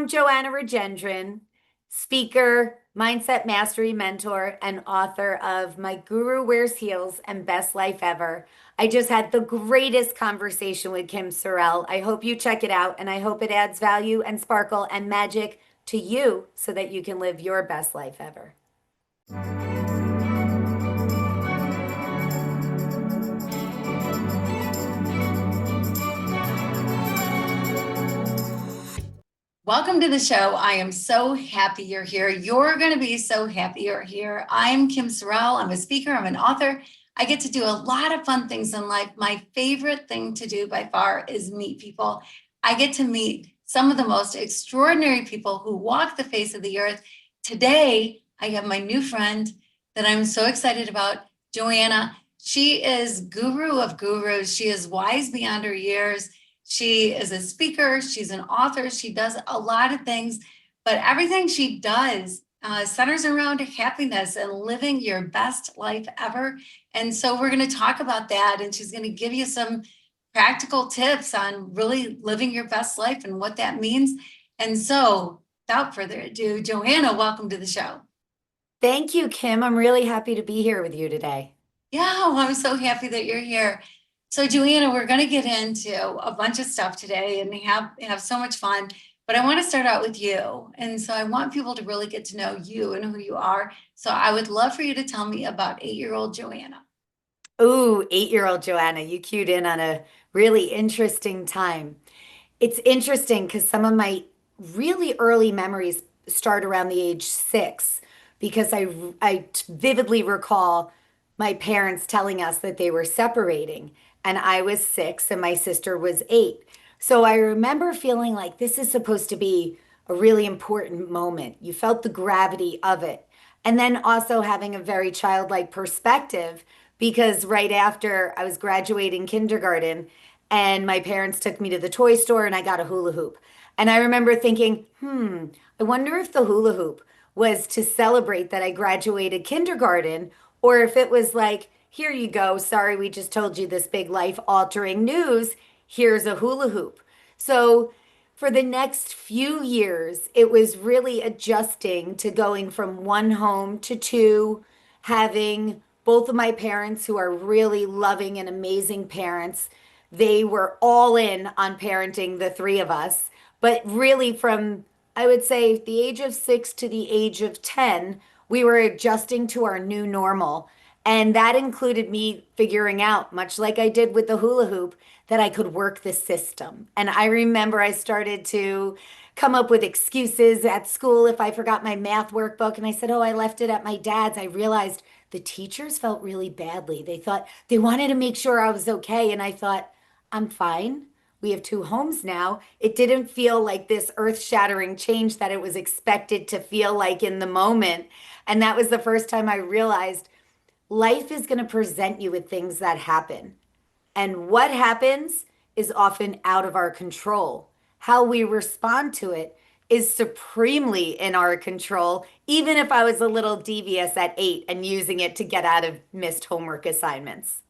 I'm Joanna Rajendran, speaker, mindset mastery mentor, and author of My Guru Wears Heels and Best Life Ever. I just had the greatest conversation with Kim Sorrelle. I hope you check it out, and I hope it adds value and sparkle and magic to you so that you can live your best life ever. Welcome to the show. I am so happy you're here. You're going to be so happy you're here. I'm Kim Sorrelle. I'm a speaker. I'm an author. I get to do a lot of fun things in life. My favorite thing to do by far is meet people. I get to meet some of the most extraordinary people who walk the face of the earth. Today, I have my new friend that I'm so excited about, Joanna. She is guru of gurus. She is wise beyond her years. She is a speaker, she's an author, she does a lot of things, but everything she does centers around happiness and living your best life ever. And so we're going to talk about that, and she's going to give you some practical tips on really living your best life and what that means. And so, without further ado, Joanna, welcome to the show. Thank you, Kim. I'm really happy to be here with you today. Yeah, well, I'm so happy that you're here. So, Joanna, we're going to get into a bunch of stuff today and have so much fun. But I want to start out with you. And so I want people to really get to know you and who you are. So I would love for you to tell me about 8-year-old Joanna. Ooh, 8-year-old Joanna, you cued in on a really interesting time. It's interesting because some of my really early memories start around the age 6 because I vividly recall my parents telling us that they were separating, and I was 6 and my sister was 8. So I remember feeling like this is supposed to be a really important moment. You felt the gravity of it. And then also having a very childlike perspective because right after I was graduating kindergarten, and my parents took me to the toy store and I got a hula hoop. And I remember thinking, I wonder if the hula hoop was to celebrate that I graduated kindergarten, or if it was like, here you go. Sorry, we just told you this big life altering news. Here's a hula hoop. So for the next few years, it was really adjusting to going from one home to two, having both of my parents who are really loving and amazing parents. They were all in on parenting the three of us, but really from, I would say, the age of 6 to the age of 10, we were adjusting to our new normal. And that included me figuring out, much like I did with the hula hoop, that I could work the system. And I remember I started to come up with excuses at school if I forgot my math workbook. And I said, oh, I left it at my dad's. I realized the teachers felt really badly. They thought they wanted to make sure I was okay. And I thought, I'm fine. We have two homes now. It didn't feel like this earth-shattering change that it was expected to feel like in the moment. And that was the first time I realized life is going to present you with things that happen. And what happens is often out of our control. How we respond to it is supremely in our control, even if I was a little devious at 8 and using it to get out of missed homework assignments.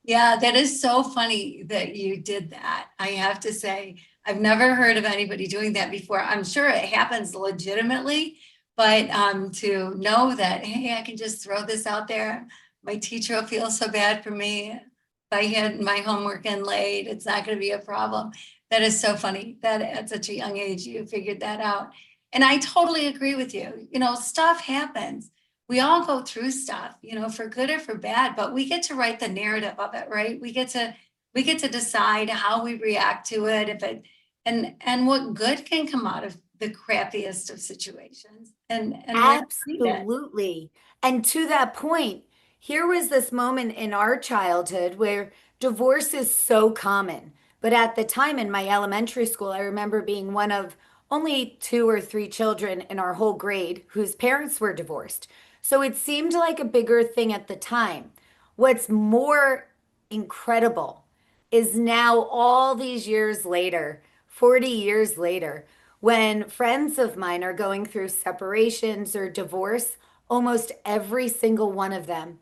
Yeah, that is so funny that you did that. I have to say, I've never heard of anybody doing that before. I'm sure it happens legitimately, but to know that, hey, I can just throw this out there. My teacher will feel so bad for me. If I had my homework in late, it's not going to be a problem. That is so funny that at such a young age you figured that out. And I totally agree with you. You know, stuff happens. We all go through stuff, for good or for bad, but we get to write the narrative of it, right? We get to decide how we react to it, if it and what good can come out of the crappiest of situations, and where to find it. Absolutely. And to that point, here was this moment in our childhood where divorce is so common. But at the time in my elementary school, I remember being one of only 2 or 3 children in our whole grade whose parents were divorced. So it seemed like a bigger thing at the time. What's more incredible is now, all these years later, 40 years later, when friends of mine are going through separations or divorce, almost every single one of them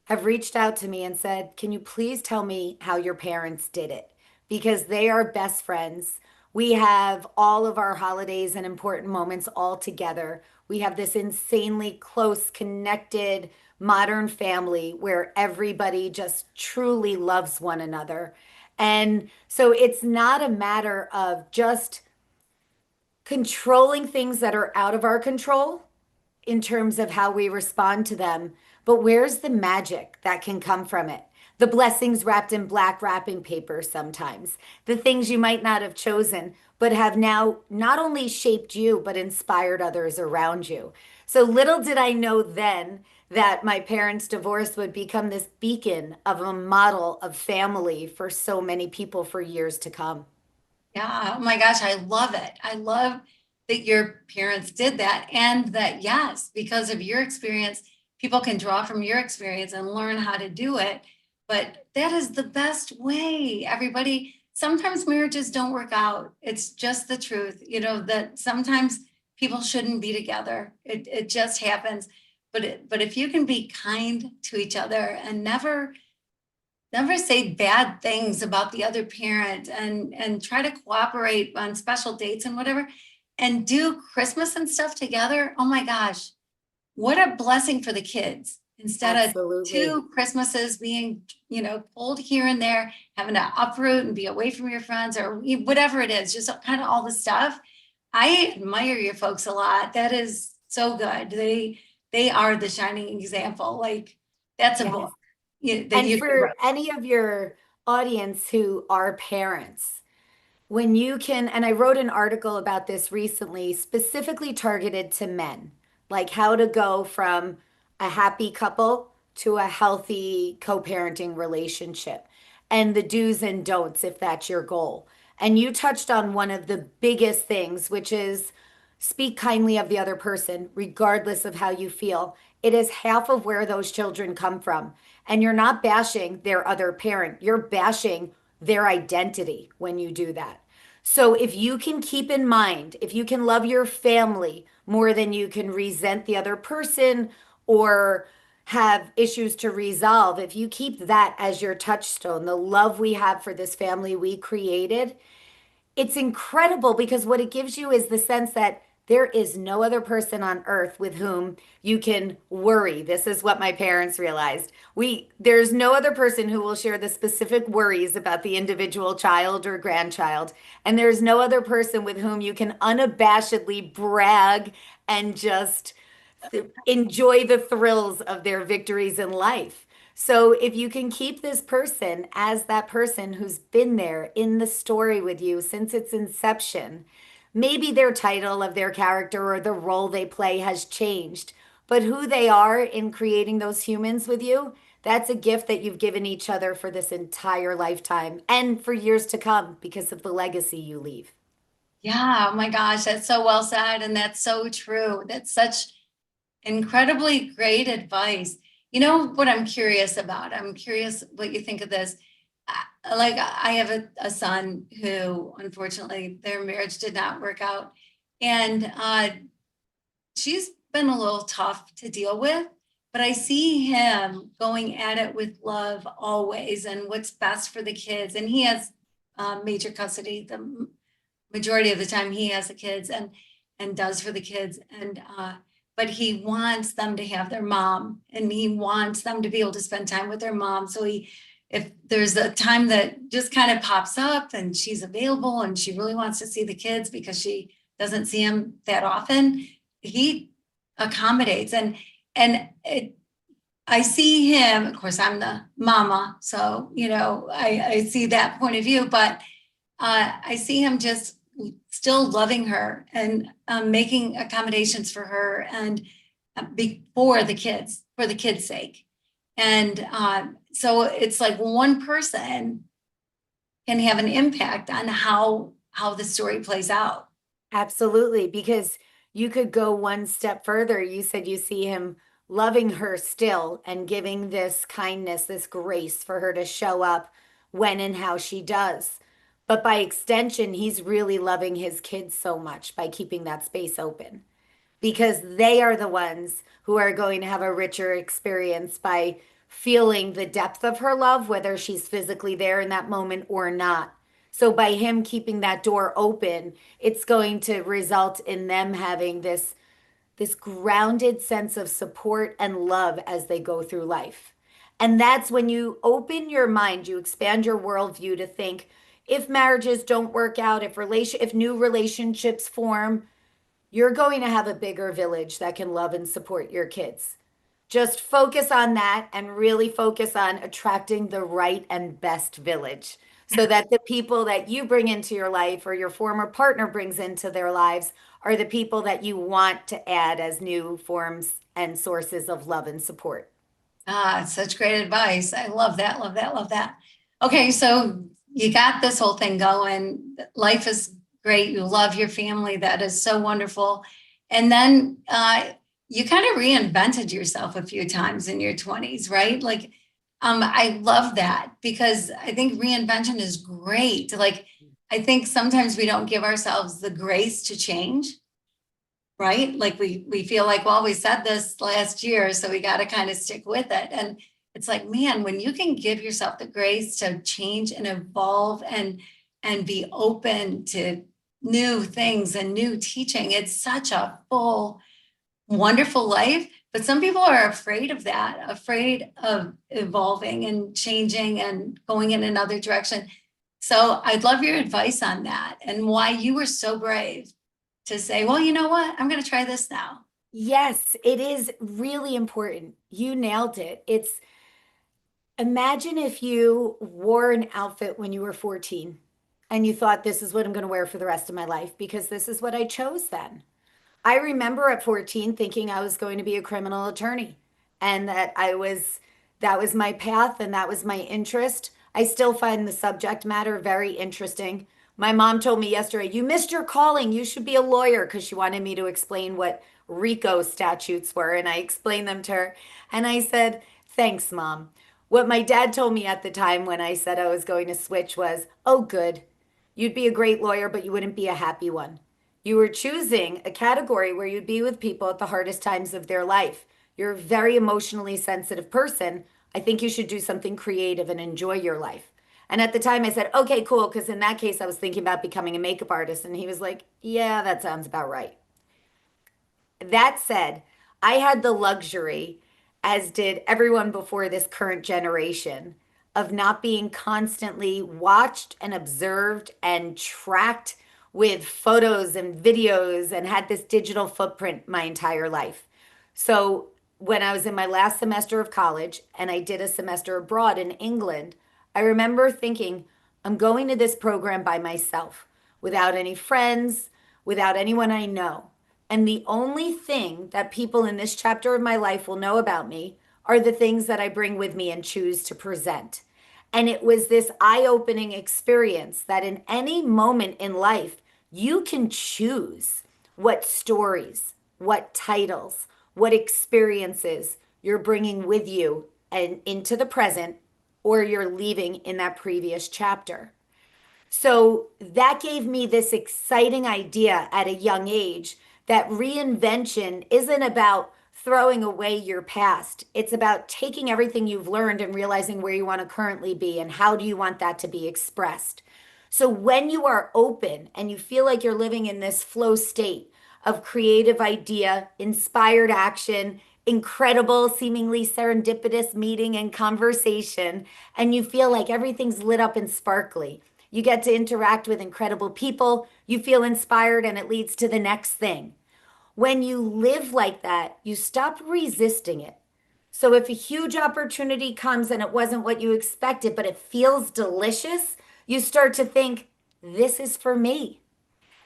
have reached out to me and said, can you please tell me how your parents did it? Because they are best friends. We have all of our holidays and important moments all together. We have this insanely close, connected, modern family where everybody just truly loves one another. And so it's not a matter of just controlling things that are out of our control in terms of how we respond to them. But where's the magic that can come from it? The blessings wrapped in black wrapping paper sometimes, the things you might not have chosen, but have now not only shaped you, but inspired others around you. So little did I know then that my parents' divorce would become this beacon of a model of family for so many people for years to come. Yeah. Oh my gosh, I love it. I love that your parents did that. And that, yes, because of your experience, people can draw from your experience and learn how to do it. But that is the best way. Everybody, sometimes marriages don't work out. It's just the truth, that sometimes people shouldn't be together. It just happens. But if you can be kind to each other and never say bad things about the other parent, and try to cooperate on special dates and whatever, and do Christmas and stuff together. Oh my gosh, what a blessing for the kids, instead of Absolutely. two Christmases being, pulled here and there, having to uproot and be away from your friends or whatever it is, just kind of all the stuff. I admire your folks a lot. That is so good. They are the shining example. Like, that's a Yes. book that And you could for write. any of your audience who are parents, when you can, and I wrote an article about this recently, specifically targeted to men, like how to go from a happy couple to a healthy co-parenting relationship and the do's and don'ts if that's your goal. And you touched on one of the biggest things, which is speak kindly of the other person, regardless of how you feel. It is half of where those children come from. And you're not bashing their other parent, you're bashing their identity when you do that. So if you can keep in mind, if you can love your family more than you can resent the other person or have issues to resolve, if you keep that as your touchstone, the love we have for this family we created, it's incredible because what it gives you is the sense that there is no other person on earth with whom you can worry. This is what my parents realized. There's no other person who will share the specific worries about the individual child or grandchild, and there's no other person with whom you can unabashedly brag and just enjoy the thrills of their victories in life. So if you can keep this person as that person who's been there in the story with you since its inception, maybe their title of their character or the role they play has changed, but who they are in creating those humans with you, that's a gift that you've given each other for this entire lifetime and for years to come because of the legacy you leave. Yeah, oh my gosh, that's so well said. And that's so true. That's such incredibly great advice. You know what I'm curious about? I'm curious what you think of this. Like, I have a son who, unfortunately, their marriage did not work out. And she's been a little tough to deal with, but I see him going at it with love always and what's best for the kids. And he has major custody the majority of the time. He has the kids and does for the kids. And but he wants them to have their mom, and he wants them to be able to spend time with their mom. So if there's a time that just kind of pops up and she's available and she really wants to see the kids because she doesn't see them that often, he accommodates. And I see him, of course, I'm the mama, so I see that point of view, but I see him just still loving her and making accommodations for her, and for the kids' sake. And so it's like one person can have an impact on how the story plays out. Absolutely, because you could go one step further. You said you see him loving her still and giving this kindness, this grace for her to show up when and how she does. But by extension, he's really loving his kids so much by keeping that space open because they are the ones who are going to have a richer experience by feeling the depth of her love, whether she's physically there in that moment or not. So by him keeping that door open, it's going to result in them having this grounded sense of support and love as they go through life. And that's when you open your mind, you expand your worldview to think if marriages don't work out, if new relationships form, you're going to have a bigger village that can love and support your kids. Just focus on that and really focus on attracting the right and best village so that the people that you bring into your life or your former partner brings into their lives are the people that you want to add as new forms and sources of love and support. Ah, such great advice. I love that, love that, love that. Okay, so you got this whole thing going. Life is great. You love your family. That is so wonderful. And then you kind of reinvented yourself a few times in your 20s, right? Like, I love that because I think reinvention is great. Like, I think sometimes we don't give ourselves the grace to change, right? Like we feel like, well, we said this last year, so we got to kind of stick with it. And it's like, man, when you can give yourself the grace to change and evolve and be open to new things and new teaching, it's such a full, wonderful life. But some people are afraid of that, afraid of evolving and changing and going in another direction. So I'd love your advice on that and why you were so brave to say, well, you know what? I'm going to try this now. Yes, it is really important. You nailed it. It's imagine if you wore an outfit when you were 14 and you thought, this is what I'm going to wear for the rest of my life because this is what I chose then. I remember at 14 thinking I was going to be a criminal attorney and that was my path and that was my interest. I still find the subject matter very interesting. My mom told me yesterday, you missed your calling. You should be a lawyer because she wanted me to explain what RICO statutes were. And I explained them to her. And I said, thanks, Mom. What my dad told me at the time when I said I was going to switch was, oh, good. You'd be a great lawyer, but you wouldn't be a happy one. You were choosing a category where you'd be with people at the hardest times of their life. You're a very emotionally sensitive person. I think you should do something creative and enjoy your life. And at the time I said, okay, cool. Because in that case, I was thinking about becoming a makeup artist. And he was like, yeah, that sounds about right. That said, I had the luxury, as did everyone before this current generation, of not being constantly watched and observed and tracked with photos and videos and had this digital footprint my entire life. So when I was in my last semester of college and I did a semester abroad in England, I remember thinking, I'm going to this program by myself, without any friends, without anyone I know. And the only thing that people in this chapter of my life will know about me are the things that I bring with me and choose to present. And it was this eye opening experience that in any moment in life, you can choose what stories, what titles, what experiences you're bringing with you and into the present, or you're leaving in that previous chapter. So that gave me this exciting idea at a young age that reinvention isn't about throwing away your past. It's about taking everything you've learned and realizing where you want to currently be and how do you want that to be expressed. So when you are open and you feel like you're living in this flow state of creative idea, inspired action, incredible, seemingly serendipitous meeting and conversation, and you feel like everything's lit up and sparkly. You get to interact with incredible people, you feel inspired, and it leads to the next thing. When you live like that, you stop resisting it. So if a huge opportunity comes and it wasn't what you expected, but it feels delicious, you start to think, this is for me.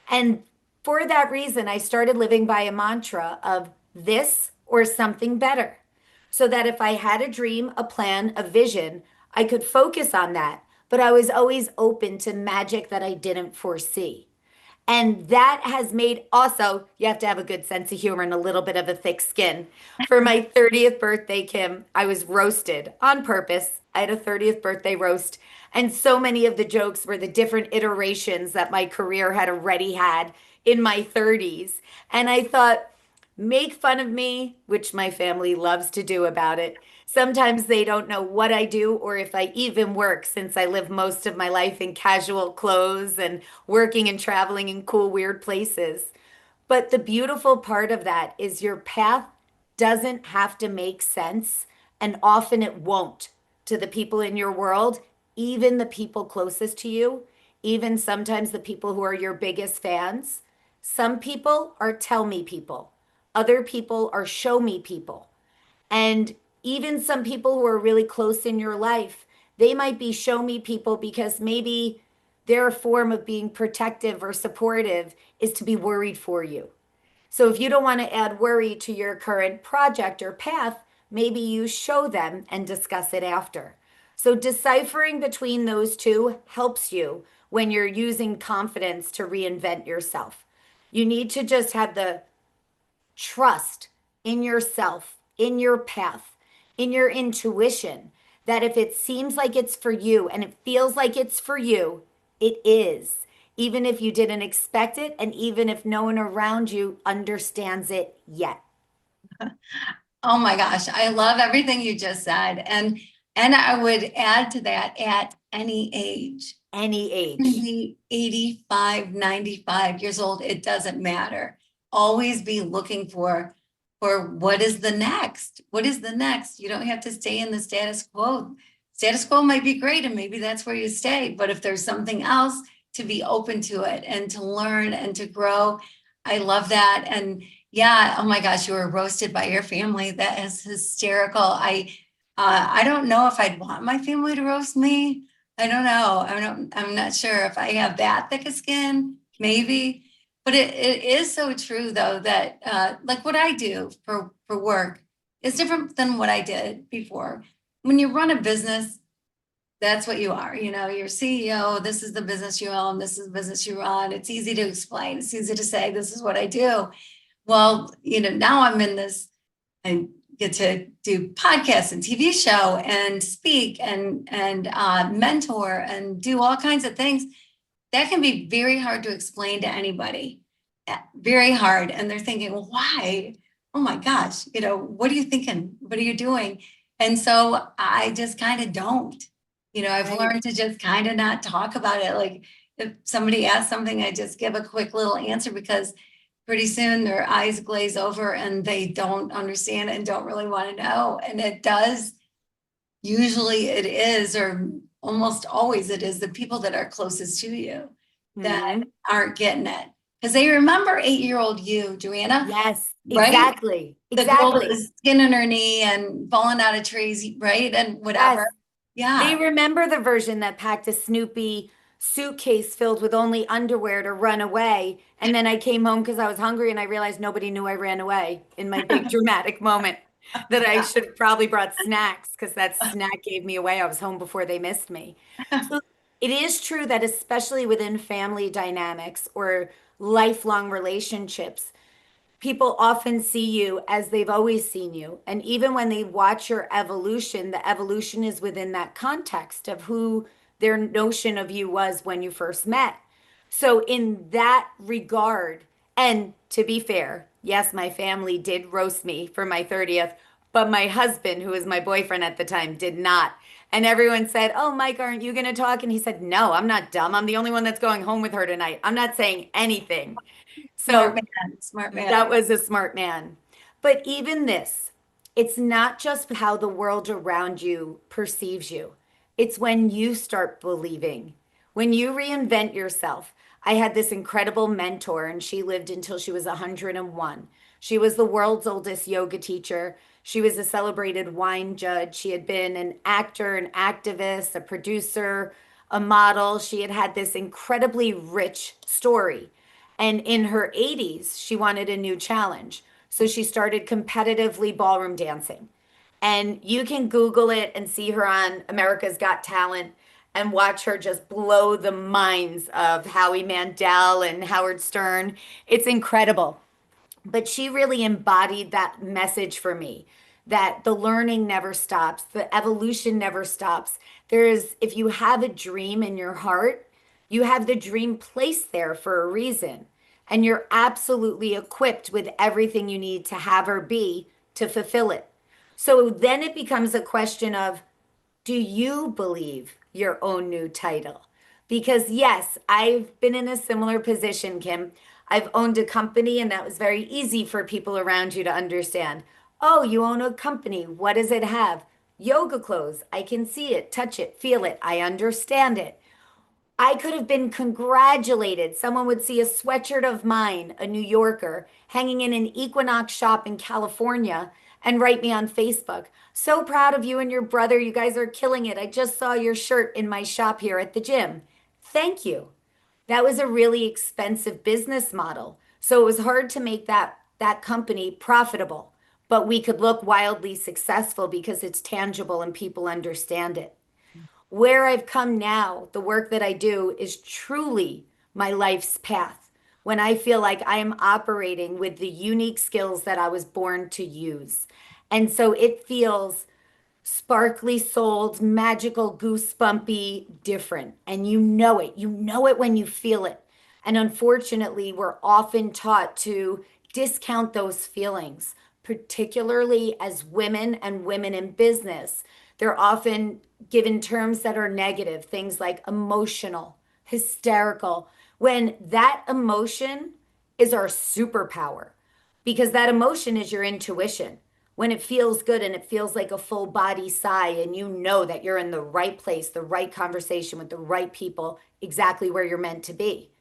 And for that reason, I started living by a mantra of this or something better. So that if I had a dream, a plan, a vision, I could focus on that. But I was always open to magic that I didn't foresee. And that has made also, you have to have a good sense of humor and a little bit of a thick skin. For my 30th birthday, Kim, I was roasted on purpose. I had a 30th birthday roast. And so many of the jokes were the different iterations that my career had already had in my 30s. And I thought, make fun of me, which my family loves to do about it. Sometimes they don't know what I do or if I even work since I live most of my life in casual clothes and working and traveling in cool, weird places. But the beautiful part of that is your path doesn't have to make sense, and often it won't to the people in your world, even the people closest to you, even sometimes the people who are your biggest fans. Some people are tell me people, other people are show me people. And even some people who are really close in your life, they might be show me people because maybe their form of being protective or supportive is to be worried for you. So if you don't want to add worry to your current project or path, maybe you show them and discuss it after. So deciphering between those two helps you when you're using confidence to reinvent yourself. You need to just have the trust in yourself, in your path, in your intuition, that if it seems like it's for you and it feels like it's for you, it is. Even if you didn't expect it, and even if no one around you understands it yet. Oh my gosh, I love everything you just said. And I would add to that at any age. Any You can age. be 85, 95 years old, it doesn't matter. Always be looking for what is the next? What is the next? You don't have to stay in the status quo. Status quo might be great and maybe that's where you stay, but if there's something else, to be open to it and to learn and to grow. I love that. And yeah, oh my gosh, you were roasted by your family. That is hysterical. I don't know if I'd want my family to roast me. I don't know. I'm not sure if I have that thick a skin, maybe. But it is so true though that like what I do for work is different than what I did before. When you run a business, that's what you are. You know, you're CEO, this is the business you own, this is the business you run. It's easy to explain, it's easy to say, this is what I do. Well, you know, now I'm in this, I get to do podcasts and TV show and speak and mentor and do all kinds of things. That can be very hard to explain to anybody. Very hard. And they're thinking, well, why? Oh my gosh, you know, what are you thinking? What are you doing? And so I just kind of don't. You know, I've Right. learned to just kind of not talk about it. Like if somebody asks something, I just give a quick little answer because pretty soon their eyes glaze over and they don't understand and don't really want to know. And it does, usually it is, or almost always it is, the people that are closest to you that Hmm. aren't getting it. Because they remember 8-year-old you, Joanna, Yes, right? exactly. The girl with Exactly. the skin in her knee and falling out of trees, right? And Yes. whatever. They Yeah. remember the version that packed a Snoopy suitcase filled with only underwear to run away. And then I came home because I was hungry and I realized nobody knew I ran away in my big dramatic moment that I should have probably brought snacks because that snack gave me away. I was home before they missed me. So it is true that especially within family dynamics or lifelong relationships, people often see you as they've always seen you. And even when they watch your evolution, the evolution is within that context of who their notion of you was when you first met. So, in that regard, and to be fair, yes, my family did roast me for my 30th, but my husband, who was my boyfriend at the time, did not. And everyone said, "Oh, Mike, aren't you going to talk?" And he said, "No, I'm not dumb. I'm the only one that's going home with her tonight. I'm not saying anything." Smart So man, smart man. that was a smart man. But even this, it's not just how the world around you perceives you, it's when you start believing, when you reinvent yourself. I had this incredible mentor, and she lived until she was 101. She was the world's oldest yoga teacher. She was a celebrated wine judge. She had been an actor, an activist, a producer, a model. She had had this incredibly rich story. And in her 80s, she wanted a new challenge. So she started competitively ballroom dancing. And you can Google it and see her on America's Got Talent and watch her just blow the minds of Howie Mandel and Howard Stern. It's incredible. But she really embodied that message for me that the learning never stops, the evolution never stops. If you have a dream in your heart, you have the dream placed there for a reason. and you're absolutely equipped with everything you need to have or be to fulfill it. So then it becomes a question of, do you believe your own new title? Because yes, I've been in a similar position, Kim. I've owned a company, and that was very easy for people around you to understand. Oh, you own a company. What does it have? Yoga clothes. I can see it, touch it, feel it. I understand it. I could have been congratulated. Someone would see a sweatshirt of mine, a New Yorker, hanging in an Equinox shop in California and write me on Facebook. So proud of you and your brother. You guys are killing it. I just saw your shirt in my shop here at the gym. Thank you. That was a really expensive business model. So it was hard to make that company profitable, but we could look wildly successful because it's tangible and people understand it. Where I've come now, the work that I do is truly my life's path. When I feel like I am operating with the unique skills that I was born to use. And so it feels sparkly souled, magical, goosebumpy, different. And you know it. You know it when you feel it. And unfortunately, we're often taught to discount those feelings, particularly as women and women in business. They're often given terms that are negative, things like emotional, hysterical, when that emotion is our superpower because that emotion is your intuition. When it feels good and it feels like a full body sigh, and you know that you're in the right place, the right conversation with the right people, exactly where you're meant to be.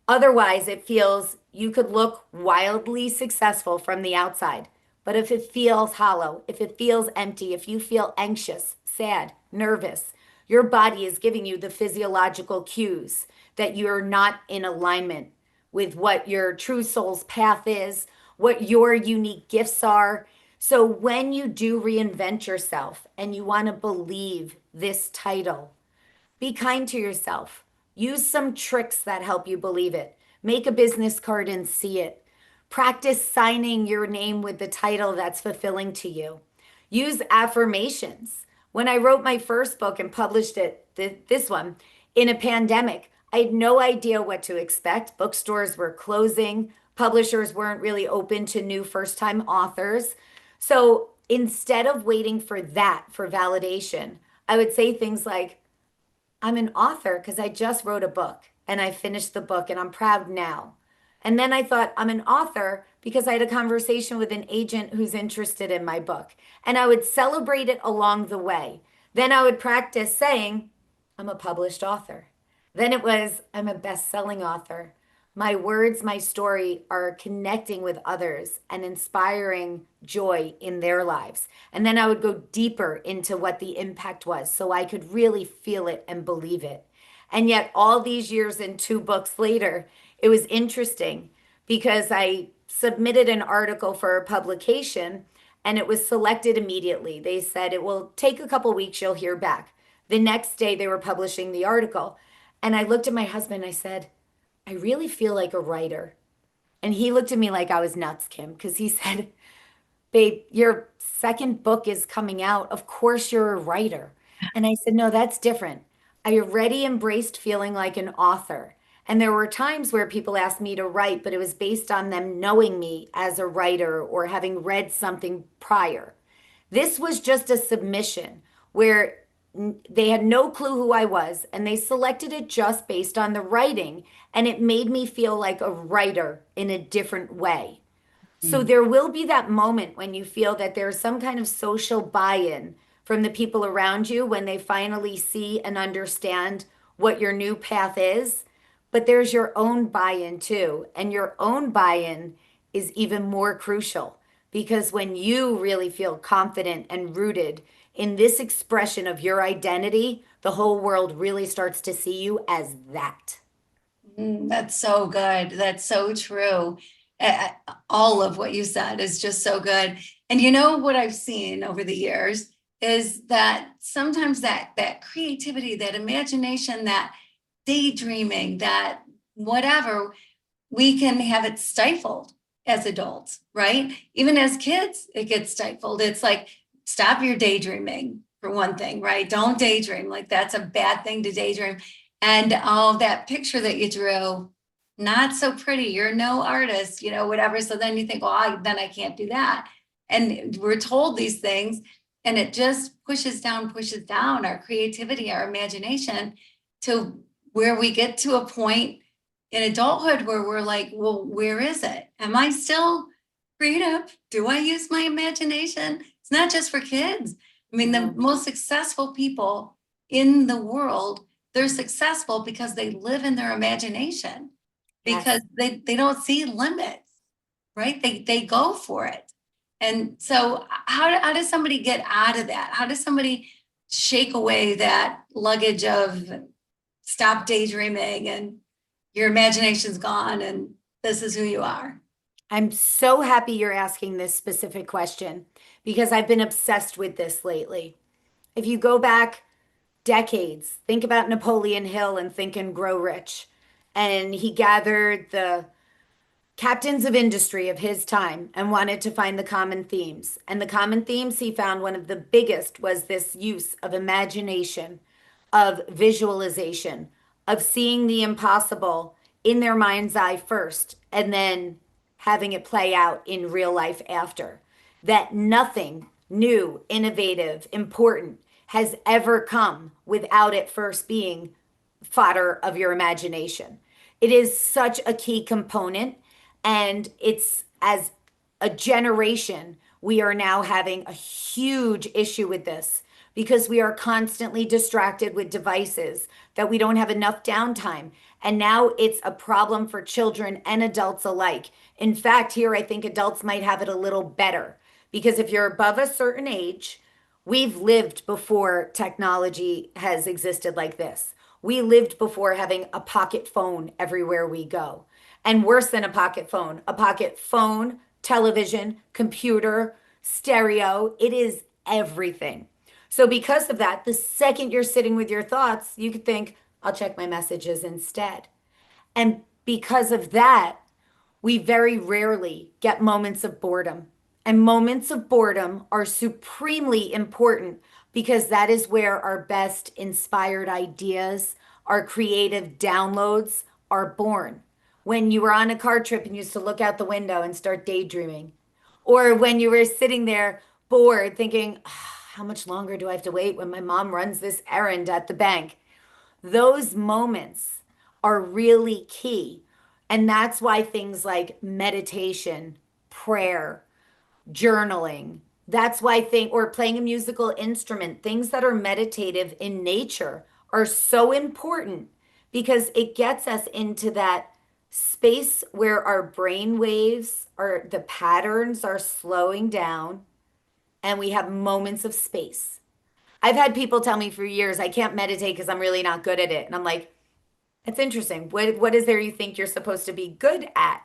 Otherwise, it feels you could look wildly successful from the outside. But if it feels hollow, if it feels empty, if you feel anxious, sad, nervous, your body is giving you the physiological cues that you're not in alignment with what your true soul's path is, what your unique gifts are. So when you do reinvent yourself and you want to believe this title, be kind to yourself. Use some tricks that help you believe it. Make a business card and see it. Practice signing your name with the title that's fulfilling to you. Use affirmations. When I wrote my first book and published it, this one, in a pandemic, I had no idea what to expect. Bookstores were closing, publishers weren't really open to new first time authors. So instead of waiting for that for validation, I would say things like, I'm an author because I just wrote a book and I finished the book and I'm proud now. And then I thought, I'm an author because I had a conversation with an agent who's interested in my book. And I would celebrate it along the way. Then I would practice saying, I'm a published author. Then it was, I'm a best selling author. My words, my story are connecting with others and inspiring joy in their lives. And then I would go deeper into what the impact was so I could really feel it and believe it. And yet, all these years and two books later, it was interesting because I submitted an article for a publication and it was selected immediately. They said it will take a couple weeks, you'll hear back. The next day, they were publishing the article. And I looked at my husband and I said, I really feel like a writer. And he looked at me like I was nuts, Kim, because he said, Babe, your second book is coming out. Of course, you're a writer. And I said, No, that's different. I already embraced feeling like an author. And there were times where people asked me to write, but it was based on them knowing me as a writer or having read something prior. This was just a submission where they had no clue who I was, and they selected it just based on the writing. And it made me feel like a writer in a different way. So Mm. there will be that moment when you feel that there's some kind of social buy-in from the people around you when they finally see and understand what your new path is. But there's your own buy-in too. And your own buy-in is even more crucial because when you really feel confident and rooted in this expression of your identity, the whole world really starts to see you as that. That's so good. That's so true. All of what you said is just so good. And you know what I've seen over the years is that sometimes that creativity, that imagination, that daydreaming, that whatever, we can have it stifled as adults, right? Even as kids, it gets stifled. It's like, stop your daydreaming for one thing, right? Don't daydream. Like that's a bad thing to daydream. And oh, that picture that you drew, not so pretty. You're no artist, whatever. So then you think, well, then I can't do that. And we're told these things, and it just pushes down our creativity, our imagination, to where we get to a point in adulthood where we're like, well, where is it? Am I still creative? Do I use my imagination? It's not just for kids. I mean, the No. most successful people in the world, they're successful because they live in their imagination, because Yes. they don't see limits, right? They go for it. And so how does somebody get out of that? How does somebody shake away that luggage of stop daydreaming and your imagination's gone and this is who you are? I'm so happy you're asking this specific question because I've been obsessed with this lately. If you go back decades, think about Napoleon Hill and Think and Grow Rich. And he gathered the captains of industry of his time and wanted to find the common themes. And the common themes he found, one of the biggest was this use of imagination, of visualization, of seeing the impossible in their mind's eye first and then having it play out in real life after. That nothing new, innovative, important has ever come without it first being fodder of your imagination. It is such a key component. And it's as a generation, we are now having a huge issue with this because we are constantly distracted with devices that we don't have enough downtime. And now it's a problem for children and adults alike. In fact, here I think adults might have it a little better because if you're above a certain age, we've lived before technology has existed like this. We lived before having a pocket phone everywhere we go. And worse than a pocket phone, television, computer, stereo, it is everything. So, because of that, the second you're sitting with your thoughts, you could think, I'll check my messages instead. And because of that, we very rarely get moments of boredom. And moments of boredom are supremely important because that is where our best inspired ideas, our creative downloads are born. When you were on a car trip and used to look out the window and start daydreaming, or when you were sitting there bored thinking, "Ah, how much longer do I have to wait when my mom runs this errand at the bank?" Those moments are really key. And that's why things like meditation, prayer, journaling, that's why or playing a musical instrument, things that are meditative in nature are so important because it gets us into that space where our brain waves or the patterns are slowing down and we have moments of space. I've had people tell me for years I can't meditate because I'm really not good at it. And I'm like, it's interesting. What is there you think you're supposed to be good at?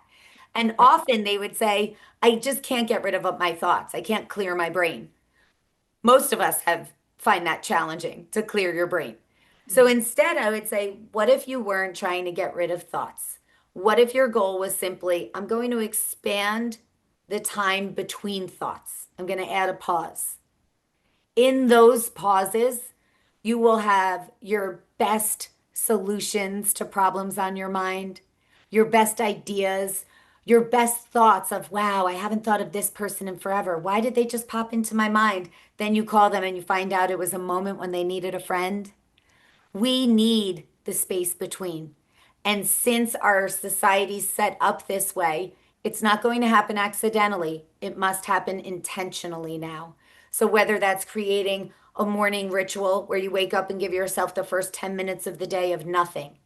And often they would say, I just can't get rid of my thoughts. I can't clear my brain. Most of us have find that challenging to clear your brain. So instead, I would say, what if you weren't trying to get rid of thoughts? What if your goal was simply, I'm going to expand the time between thoughts. I'm going to add a pause. In those pauses, you will have your best solutions to problems on your mind, your best ideas, your best thoughts of, wow, I haven't thought of this person in forever. Why did they just pop into my mind? Then you call them and you find out it was a moment when they needed a friend. We need the space between. And since our society's set up this way, it's not going to happen accidentally. It must happen intentionally now. So, whether that's creating a morning ritual where you wake up and give yourself the first 10 minutes of the day of nothing,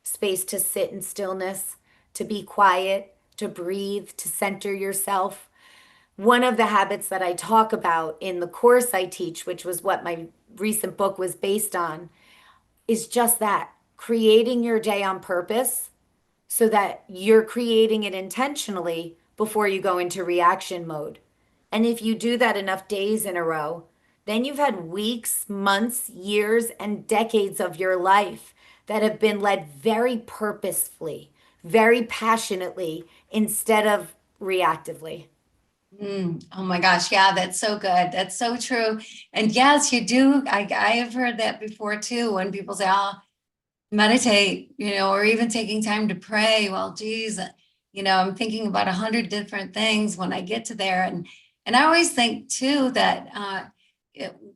space to sit in stillness, to be quiet, to breathe, to center yourself. One of the habits that I talk about in the course I teach, which was what my recent book was based on, is just that creating your day on purpose so that you're creating it intentionally before you go into reaction mode. And if you do that enough days in a row, then you've had weeks, months, years, and decades of your life that have been led very purposefully, very passionately, instead of reactively. Oh my gosh. Yeah, that's so good. That's so true. And yes, you do. I have heard that before too, when people say, oh, meditate, or even taking time to pray. Well, geez, I'm thinking about 100 different things when I get to there. And I always think too that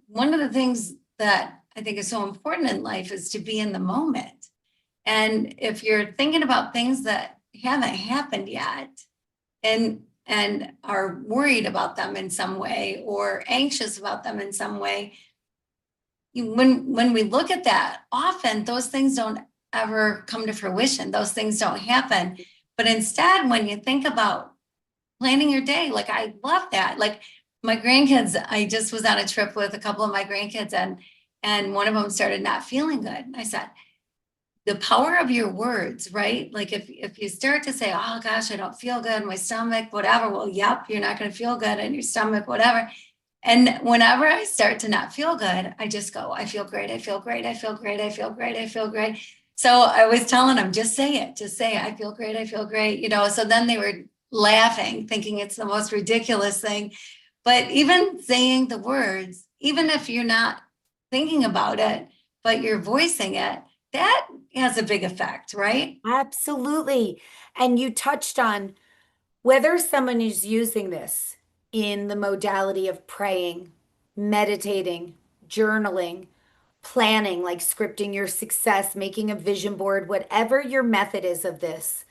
one of the things that I think is so important in life is to be in the moment. And if you're thinking about things that haven't happened yet and are worried about them in some way or anxious about them in some way, when we look at that, often those things don't ever come to fruition. Those things don't happen. But instead, when you think about planning your day, like I love that. Like my grandkids, I just was on a trip with a couple of my grandkids, and one of them started not feeling good. I said, the power of your words, right? Like if you start to say, oh gosh, I don't feel good, my stomach, whatever. Well, yep, you're not going to feel good in your stomach, whatever. And whenever I start to not feel good, I just go, I feel great, I feel great, I feel great, I feel great, I feel great. So I was telling them, just say it, I feel great, I feel great. So then they were laughing, thinking it's the most ridiculous thing. But even saying the words, even if you're not thinking about it, but you're voicing it, that has a big effect, right? Absolutely. And you touched on whether someone is using this in the modality of praying, meditating, journaling, planning, like scripting your success, making a vision board, whatever your method is of this,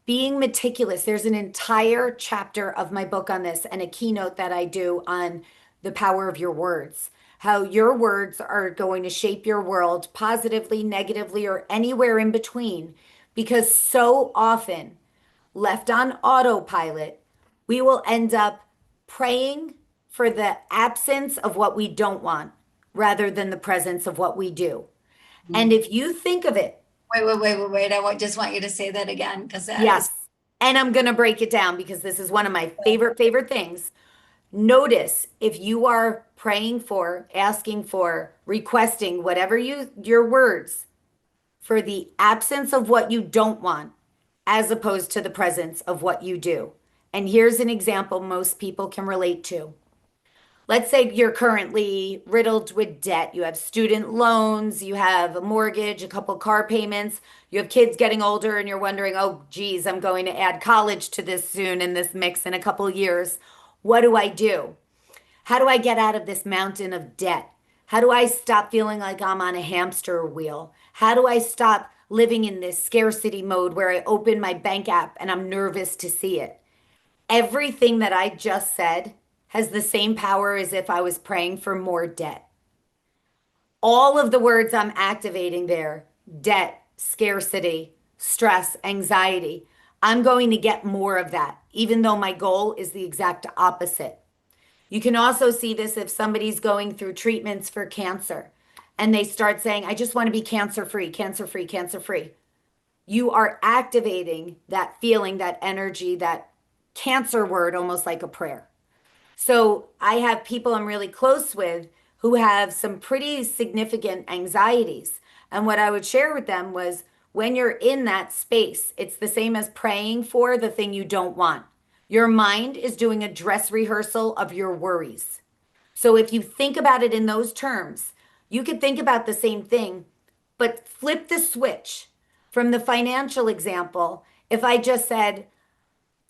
being meticulous. There's an entire chapter of my book on this and a keynote that I do on the power of your words, how your words are going to shape your world positively, negatively, or anywhere in between. Because so often, left on autopilot, we will end up praying for the absence of what we don't want rather than the presence of what we do. And if you think of it, Wait. Just want you to say that again because that yes, is and I'm going to break it down because this is one of my favorite things. Notice if you are praying for, asking for, requesting whatever your words for the absence of what you don't want as opposed to the presence of what you do. And here's an example most people can relate to. Let's say you're currently riddled with debt. You have student loans, you have a mortgage, a couple car payments, you have kids getting older, and you're wondering, oh, geez, I'm going to add college to this soon in this mix in a couple years. What do I do? How do I get out of this mountain of debt? How do I stop feeling like I'm on a hamster wheel? How do I stop living in this scarcity mode where I open my bank app and I'm nervous to see it? Everything that I just said has the same power as if I was praying for more debt. All of the words I'm activating there, debt, scarcity, stress, anxiety, I'm going to get more of that, even though my goal is the exact opposite. You can also see this if somebody's going through treatments for cancer and they start saying, I just want to be cancer free, cancer free, cancer free. You are activating that feeling, that energy, that cancer word almost like a prayer. So I have people I'm really close with who have some pretty significant anxieties. And what I would share with them was when you're in that space, it's the same as praying for the thing you don't want. Your mind is doing a dress rehearsal of your worries. So if you think about it in those terms, you could think about the same thing, but flip the switch from the financial example. If I just said,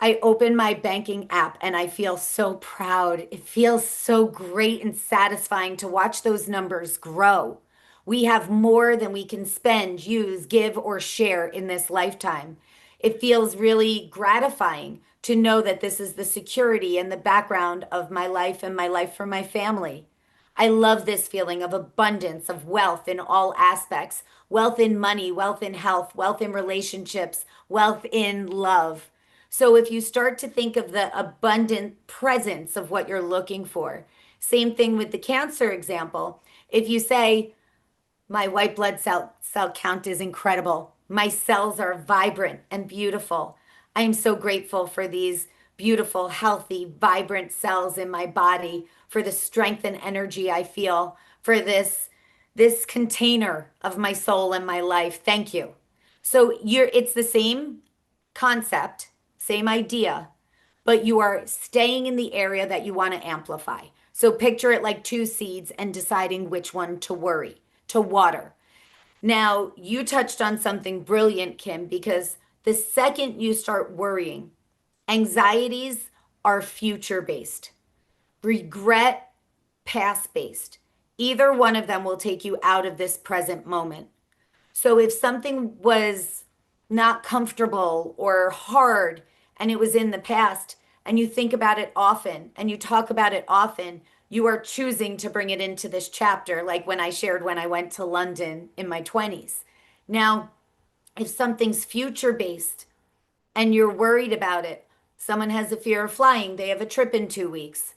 I open my banking app and I feel so proud. It feels so great and satisfying to watch those numbers grow. We have more than we can spend, use, give, or share in this lifetime. It feels really gratifying to know that this is the security and the background of my life and my life for my family. I love this feeling of abundance, of wealth in all aspects, wealth in money, wealth in health, wealth in relationships, wealth in love. So if you start to think of the abundant presence of what you're looking for, same thing with the cancer example. If you say, my white blood cell count is incredible. My cells are vibrant and beautiful. I am so grateful for these beautiful, healthy, vibrant cells in my body, for the strength and energy I feel, for this container of my soul and my life. Thank you. So it's the same concept, same idea, but you are staying in the area that you want to amplify. So picture it like two seeds and deciding which one to water. Now, you touched on something brilliant, Kim, because the second you start worrying, anxieties are future based, regret past based. Either one of them will take you out of this present moment. So if something was not comfortable or hard and it was in the past and you think about it often and you talk about it often, you are choosing to bring it into this chapter, like when I shared when I went to London in my 20s. Now, if something's future based and you're worried about it, someone has a fear of flying, they have a trip in 2 weeks.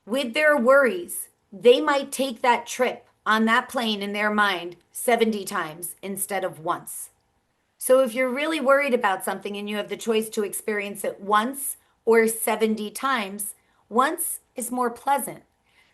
With their worries, they might take that trip on that plane in their mind 70 times instead of once. So if you're really worried about something and you have the choice to experience it once or 70 times, once is more pleasant.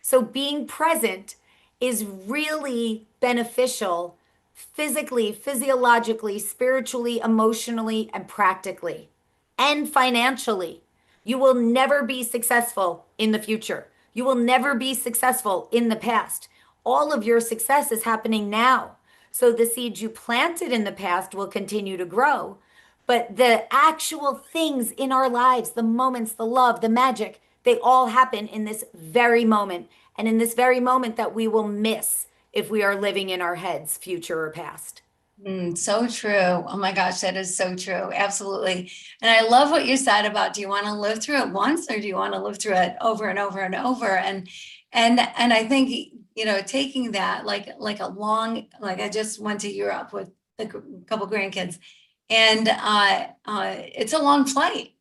So being present is really beneficial physically, physiologically, spiritually, emotionally, and practically, and financially. You will never be successful in the future. You will never be successful in the past. All of your success is happening now. So the seeds you planted in the past will continue to grow. But the actual things in our lives, the moments, the love, the magic, they all happen in this very moment. And in this very moment that we will miss if we are living in our heads, future or past. So true. Oh my gosh, that is so true. Absolutely. And I love what you said about, do you want to live through it once or do you want to live through it over and over and over? And I think, taking that like a long, like I just went to Europe with a couple grandkids, and it's a long flight.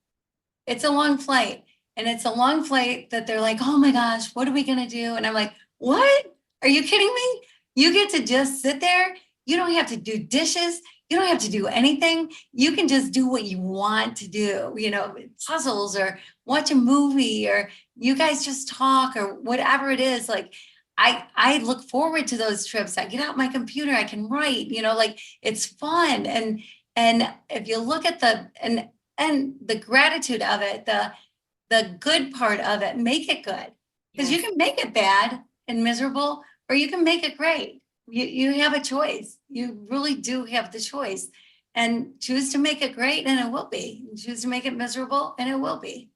It's a long flight. And it's a long flight that they're like, oh my gosh, what are we going to do? And I'm like, what? Are you kidding me? You get to just sit there. You don't have to do dishes. You don't have to do anything. You can just do what you want to do, puzzles or watch a movie, or you guys just talk or whatever it is. Like, I look forward to those trips. I get out my computer, I can write, like it's fun. And if you look at and the gratitude of it, the good part of it, make it good. Because you Yes. can make it bad and miserable, or you can make it great. You have a choice. You really do have the choice. And choose to make it great, and it will be. Choose to make it miserable, and it will be.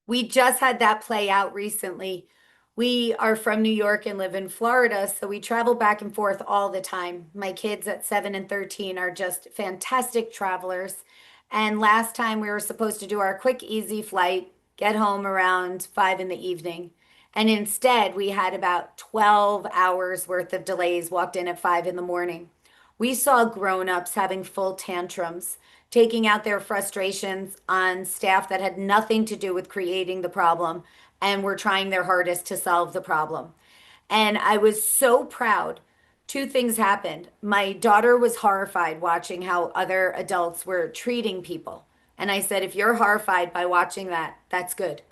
We just had that play out recently. We are from New York and live in Florida, so we travel back and forth all the time. My kids at 7 and 13 are just fantastic travelers. And last time we were supposed to do our quick, easy flight, get home around 5 in the evening. And instead, we had about 12 hours worth of delays, walked in at 5 in the morning. We saw grown-ups having full tantrums, taking out their frustrations on staff that had nothing to do with creating the problem and were trying their hardest to solve the problem. And I was so proud. Two things happened. My daughter was horrified watching how other adults were treating people. And I said, if you're horrified by watching that, that's good.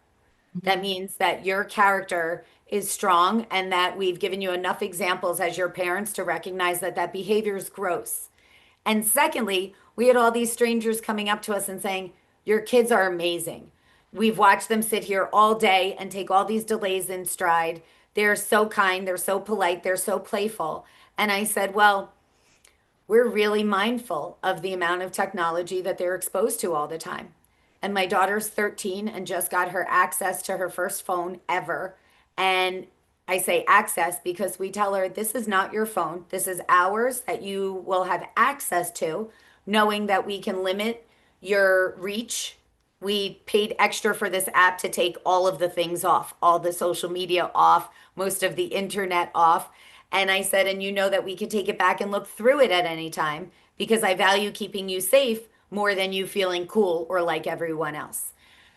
That means that your character is strong and that we've given you enough examples as your parents to recognize that that behavior is gross. And secondly, we had all these strangers coming up to us and saying, your kids are amazing. We've watched them sit here all day and take all these delays in stride. They're so kind, they're so polite, they're so playful. And I said, well, we're really mindful of the amount of technology that they're exposed to all the time. And my daughter's 13 and just got her access to her first phone ever. And I say access because we tell her this is not your phone. This is ours that you will have access to, knowing that we can limit your reach. We paid extra for this app to take all of the things off, all the social media off, most of the internet off. And I said, and you know that we could take it back and look through it at any time because I value keeping you safe more than you feeling cool or like everyone else.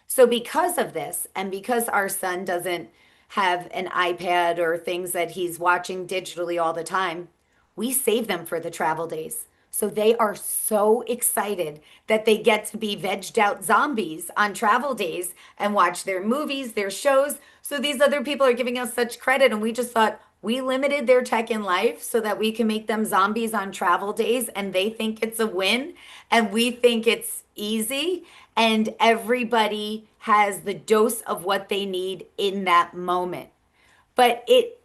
So, because of this, and because our son doesn't have an iPad or things that he's watching digitally all the time, we save them for the travel days. So they are so excited that they get to be vegged out zombies on travel days and watch their movies, their shows. So these other people are giving us such credit, and we just thought we limited their tech in life so that we can make them zombies on travel days, and they think it's a win, and we think it's easy, and everybody has the dose of what they need in that moment. But it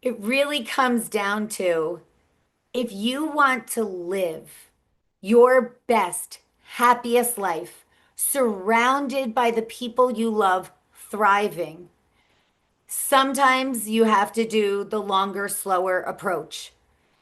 really comes down to If you want to live your best, happiest life, surrounded by the people you love, thriving, sometimes you have to do the longer, slower approach.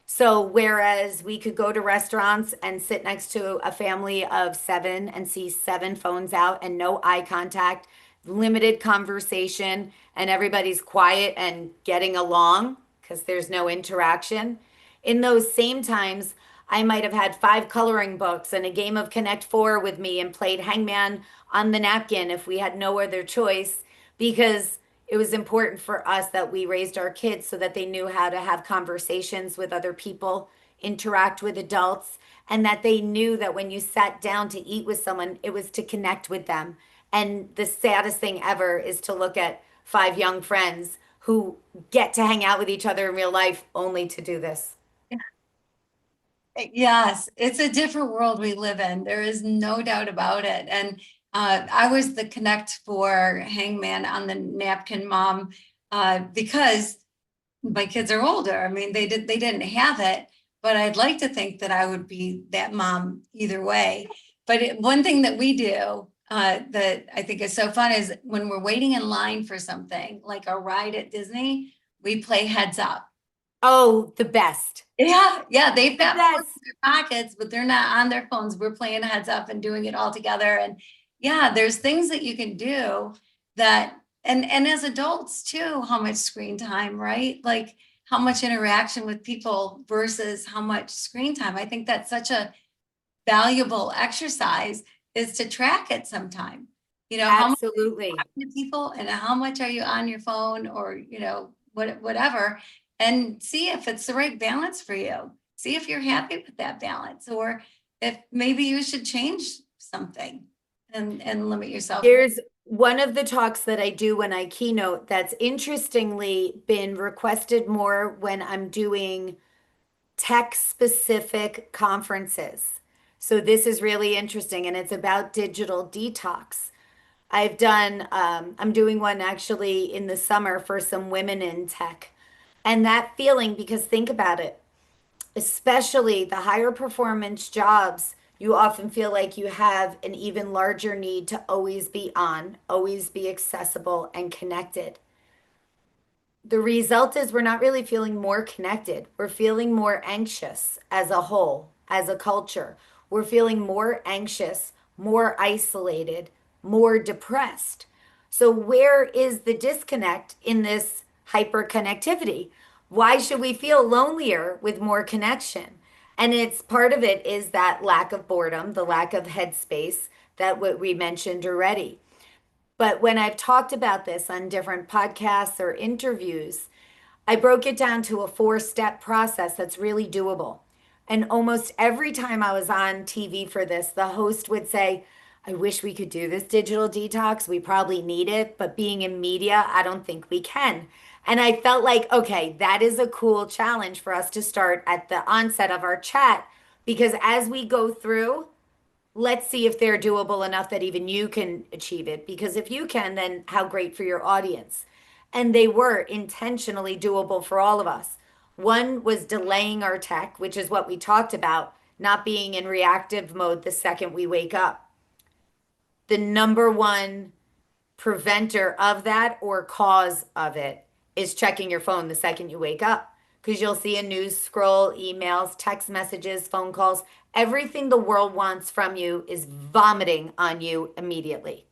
So, whereas we could go to restaurants and sit next to a family of seven and see seven phones out and no eye contact, limited conversation, and everybody's quiet and getting along because there's no interaction. In those same times, I might have had five coloring books and a game of Connect Four with me and played Hangman on the napkin if we had no other choice because it was important for us that we raised our kids so that they knew how to have conversations with other people, interact with adults, and that they knew that when you sat down to eat with someone, it was to connect with them. And the saddest thing ever is to look at five young friends who get to hang out with each other in real life only to do this. Yes, it's a different world we live in. There is no doubt about it. And I was the Connect for Hangman on the napkin mom because my kids are older. I mean, they didn't have it, but I'd like to think that I would be that mom either way. But one thing that we do that I think is so fun is when we're waiting in line for something like a ride at Disney, we play heads up. Oh, the best. Yeah, yeah, they've The got phones best. in their pockets, but they're not on their phones. We're playing heads up and doing it all together. And yeah, there's things that you can do that, and as adults too, how much screen time, right? Like how much interaction with people versus how much screen time. I think that's such a valuable exercise is to track it sometime. You know, how much Absolutely. to people and how much are you on your phone or whatever, and see if it's the right balance for you, see if you're happy with that balance, or if maybe you should change something and limit yourself more. There's one of the talks that I do when I keynote that's interestingly been requested more when I'm doing tech specific conferences. So this is really interesting and it's about digital detox. I'm doing one actually in the summer for some women in tech. And that feeling, because think about it, especially the higher performance jobs, you often feel like you have an even larger need to always be on, always be accessible and connected. The result is we're not really feeling more connected. We're feeling more anxious as a whole, as a culture. We're feeling more anxious, more isolated, more depressed. So, where is the disconnect in this hyperconnectivity? Why should we feel lonelier with more connection? And it's part of it is that lack of boredom, the lack of headspace, that what we mentioned already. But when I've talked about this on different podcasts or interviews, I broke it down to a four-step process that's really doable. And almost every time I was on TV for this, the host would say, I wish we could do this digital detox. We probably need it, but being in media, I don't think we can. And I felt like, okay, that is a cool challenge for us to start at the onset of our chat because as we go through, let's see if they're doable enough that even you can achieve it. Because if you can, then how great for your audience. And they were intentionally doable for all of us. One was delaying our tech, which is what we talked about, not being in reactive mode the second we wake up. The number one preventer of that or cause of it is checking your phone the second you wake up because you'll see a news scroll, emails, text messages, phone calls. Everything the world wants from you is vomiting on you immediately.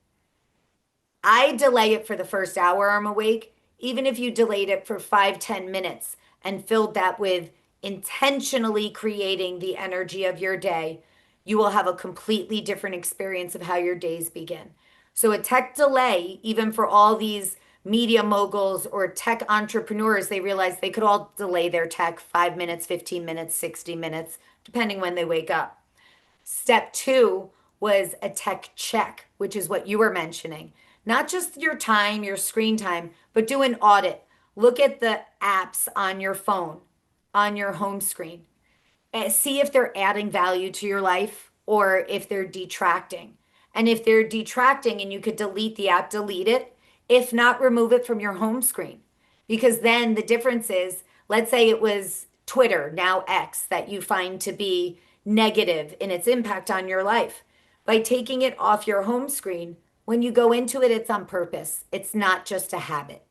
I delay it for the first hour I'm awake, even if you delayed it for 5, 10 minutes and filled that with intentionally creating the energy of your day, you will have a completely different experience of how your days begin. So, a tech delay, even for all these media moguls or tech entrepreneurs, they realized they could all delay their tech 5 minutes, 15 minutes, 60 minutes, depending when they wake up. Step two was a tech check, which is what you were mentioning. Not just your time, your screen time, but do an audit. Look at the apps on your phone, on your home screen. See if they're adding value to your life or if they're detracting. And if they're detracting and you could delete the app, delete it. If not, remove it from your home screen. Because then the difference is, let's say it was Twitter, now X, that you find to be negative in its impact on your life. By taking it off your home screen, when you go into it, it's on purpose. It's not just a habit.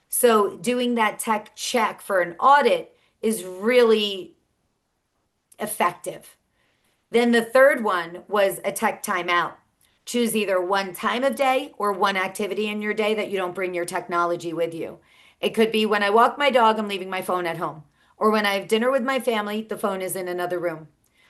So doing that tech check for an audit is really effective. Then the third one was a tech timeout. Choose either one time of day or one activity in your day that you don't bring your technology with you. It could be when I walk my dog, I'm leaving my phone at home. Or when I have dinner with my family, the phone is in another room.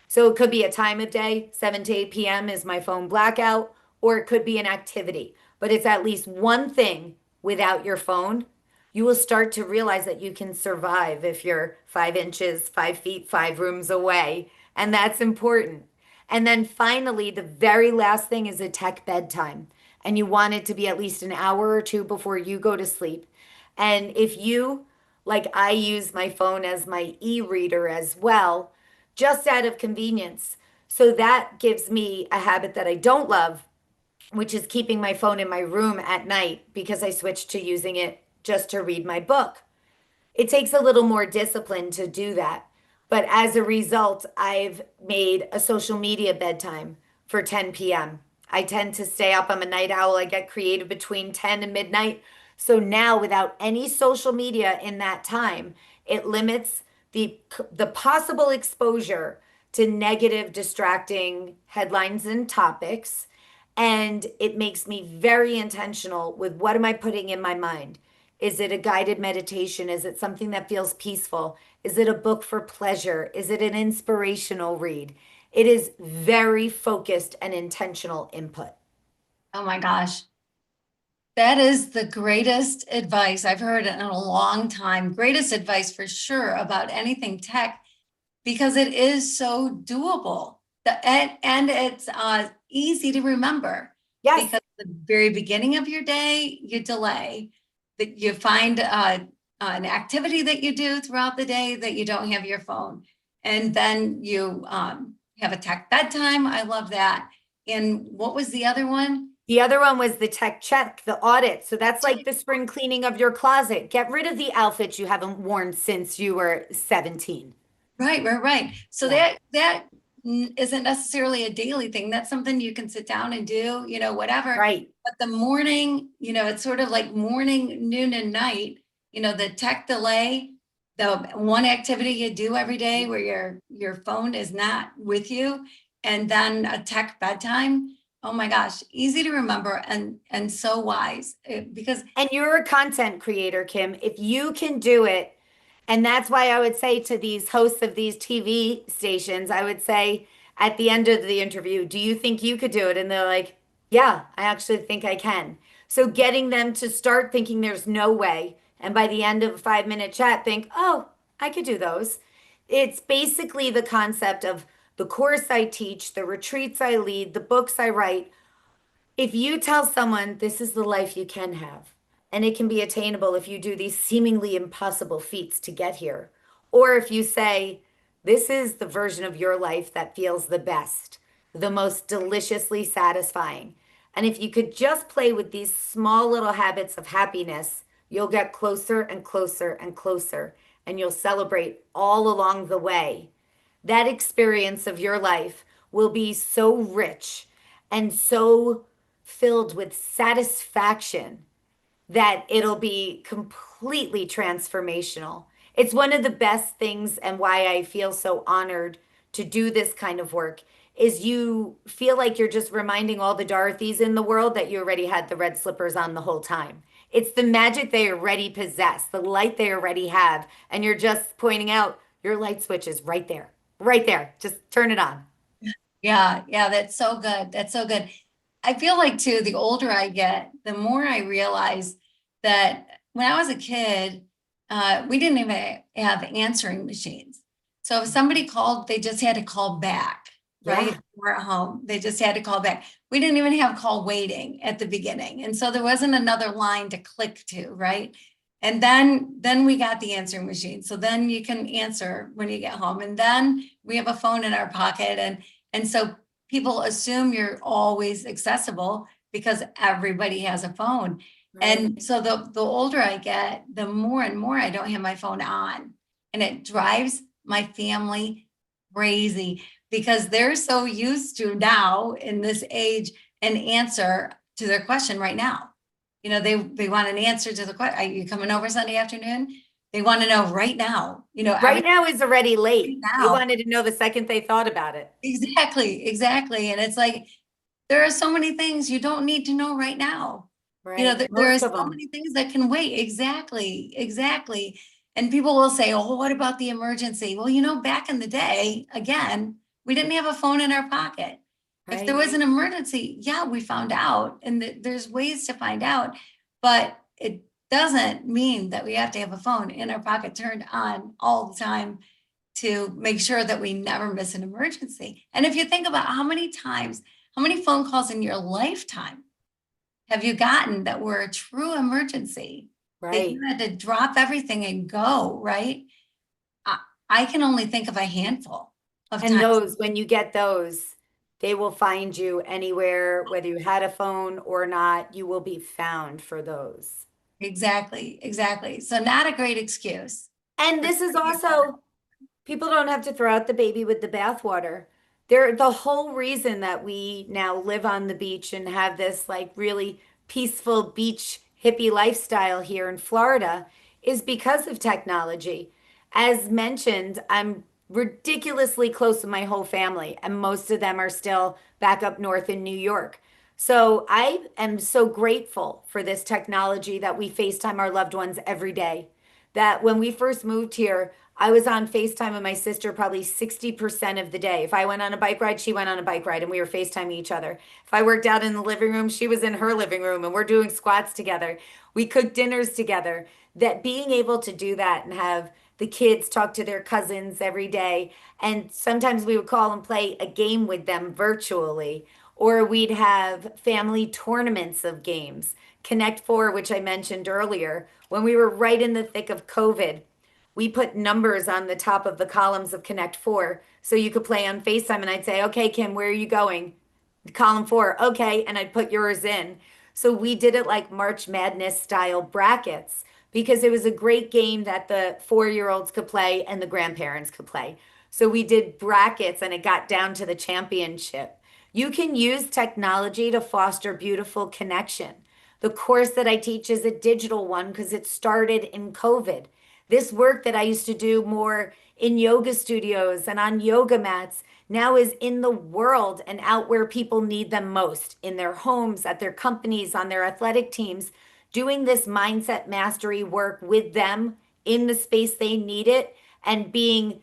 So it could be a time of day, 7 to 8 p.m. is my phone blackout, or it could be an activity. But it's at least one thing without your phone. You will start to realize that you can survive if you're 5 inches, 5 feet, 5 rooms away. And that's important. And then finally, the very last thing is a tech bedtime. And you want it to be at least an hour or two before you go to sleep. And if you, like I use my phone as my e-reader as well, just out of convenience. So that gives me a habit that I don't love, which is keeping my phone in my room at night because I switched to using it just to read my book. It takes a little more discipline to do that. But as a result, I've made a social media bedtime for 10 p.m. I tend to stay up. I'm a night owl. I get creative between 10 and midnight. So now, without any social media in that time, it limits the possible exposure to negative, distracting headlines and topics. And it makes me very intentional with what am I putting in my mind? Is it a guided meditation? Is it something that feels peaceful? Is it a book for pleasure? Is it an inspirational read? It is very focused and intentional input. Oh my gosh. That is the greatest advice I've heard in a long time. Greatest advice for sure about anything tech, because it is so doable. And it's easy to remember, Yes. because the very beginning of your day, you delay, that you find an activity that you do throughout the day that you don't have your phone. And then you have a tech bedtime. I love that. And what was the other one? The other one was the tech check, the audit. So that's like the spring cleaning of your closet. Get rid of the outfits you haven't worn since you were 17. Right. So Yeah. that isn't necessarily a daily thing. That's something you can sit down and do, whatever. Right. But the morning, it's sort of like morning, noon, and night, the tech delay, the one activity you do every day where your phone is not with you, and then a tech bedtime. Oh my gosh, easy to remember and so wise. Because And you're a content creator, Kim. If you can do it, and that's why I would say to these hosts of these TV stations, I would say at the end of the interview, do you think you could do it? And they're like, yeah, I actually think I can. So getting them to start thinking there's no way, and by the end of a 5 minute chat, think, oh, I could do those. It's basically the concept of the course I teach, the retreats I lead, the books I write. If you tell someone this is the life you can have, and it can be attainable if you do these seemingly impossible feats to get here, or if you say, this is the version of your life that feels the best, the most deliciously satisfying. And if you could just play with these small little habits of happiness, you'll get closer and closer and closer, and you'll celebrate all along the way. That experience of your life will be so rich and so filled with satisfaction that it'll be completely transformational. It's one of the best things and why I feel so honored to do this kind of work is you feel like you're just reminding all the Dorothys in the world that you already had the red slippers on the whole time. It's the magic they already possess, the light they already have, and you're just pointing out your light switch is right there. Right there. Just turn it on. yeah, that's so good. That's so good. I feel like too, the older I get, the more I realize that when I was a kid, we didn't even have answering machines. So if somebody called, they just had to call back, right? Yeah. If we're at home, they just had to call back. We didn't even have call waiting at the beginning. And so there wasn't another line to click to, right? And then we got the answering machine. So then you can answer when you get home. And then we have a phone in our pocket. And so people assume you're always accessible because everybody has a phone. Right. And so the older I get, the more and more I don't have my phone on. And it drives my family crazy because they're so used to now in this age an answer to their question right now. They want an answer to the question. Are you coming over Sunday afternoon? They want to know right now, Right now is already right late. They now. wanted to know the second they thought about it. Exactly, exactly. And it's like, there are so many things you don't need to know right now. Right. There are Most so of them. many things that can wait. Exactly, exactly. And people will say, oh, what about the emergency? Well, back in the day, again, we didn't have a phone in our pocket. If there Right. was an emergency, yeah, we found out. And there's ways to find out, but it doesn't mean that we have to have a phone in our pocket turned on all the time to make sure that we never miss an emergency. And if you think about how many times, how many phone calls in your lifetime have you gotten that were a true emergency that you Right. had to drop everything and go, right? I, I can only think of a handful of And times. those, when you get those, they will find you anywhere, whether you had a phone or not, you will be found for those. Exactly, exactly. So not a great excuse. And this is also, people don't have to throw out the baby with the bathwater. The whole reason that we now live on the beach and have this like really peaceful beach hippie lifestyle here in Florida is because of technology. As mentioned, I'm ridiculously close with my whole family, and most of them are still back up north in New York. So I am so grateful for this technology that we FaceTime our loved ones every day. That when we first moved here, I was on FaceTime with my sister probably 60% of the day. If I went on a bike ride, she went on a bike ride and we were FaceTiming each other. If I worked out in the living room, she was in her living room and we're doing squats together. We cooked dinners together. That being able to do that and have the kids talk to their cousins every day. And sometimes we would call and play a game with them virtually, or we'd have family tournaments of games. Connect Four, which I mentioned earlier, when we were right in the thick of COVID, we put numbers on the top of the columns of Connect Four so you could play on FaceTime. And I'd say, okay, Kim, where are you going? Column four, okay. And I'd put yours in. So we did it like March Madness style brackets because it was a great game that the 4-year-olds could play and the grandparents could play. So we did brackets and it got down to the championship. You can use technology to foster beautiful connection. The course that I teach is a digital one because it started in COVID. This work that I used to do more in yoga studios and on yoga mats now is in the world and out where people need them most, in their homes, at their companies, on their athletic teams, doing this mindset mastery work with them in the space they need it and being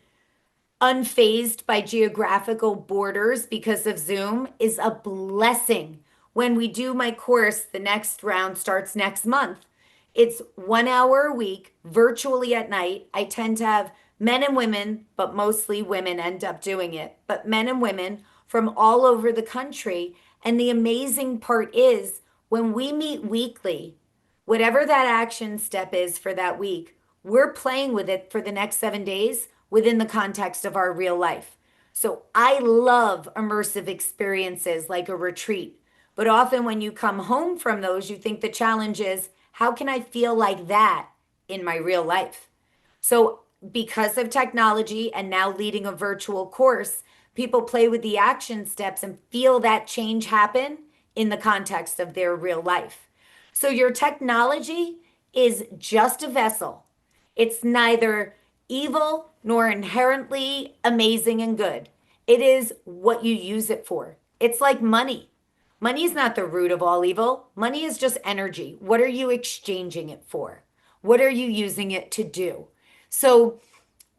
unfazed by geographical borders because of Zoom is a blessing. When we do my course, the next round starts next month. It's 1 hour a week, virtually at night. I tend to have men and women, but mostly women end up doing it, but men and women from all over the country. And the amazing part is when we meet weekly, whatever that action step is for that week, we're playing with it for the next 7 days within the context of our real life. So I love immersive experiences like a retreat. But often when you come home from those, you think the challenge is how can I feel like that in my real life? So, because of technology and now leading a virtual course, people play with the action steps and feel that change happen in the context of their real life. So, your technology is just a vessel. It's neither evil nor inherently amazing and good. It is what you use it for. It's like money. Money is not the root of all evil. Money is just energy. What are you exchanging it for? What are you using it to do? So,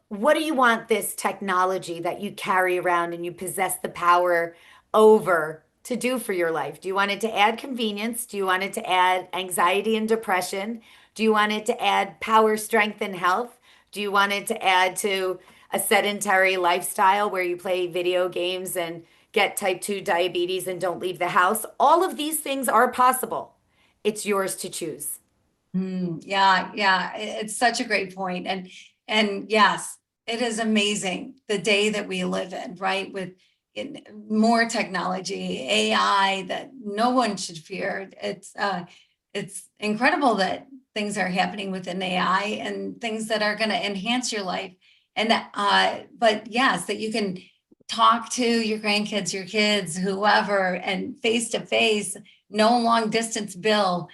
what do you want this technology that you carry around and you possess the power over to do for your life? Do you want it to add convenience? Do you want it to add anxiety and depression? Do you want it to add power, strength, and health? Do you want it to add to a sedentary lifestyle where you play video games and get type 2 diabetes and don't leave the house? All of these things are possible. It's yours to choose. Yeah, yeah, it's such a great point. And yes, it is amazing the day that we live in, right? With more technology, AI that no one should fear. it's incredible that things are happening within AI and things that are going to enhance your life. And but yes, that you can talk to your grandkids, your kids, whoever, and face to face, no long distance bill,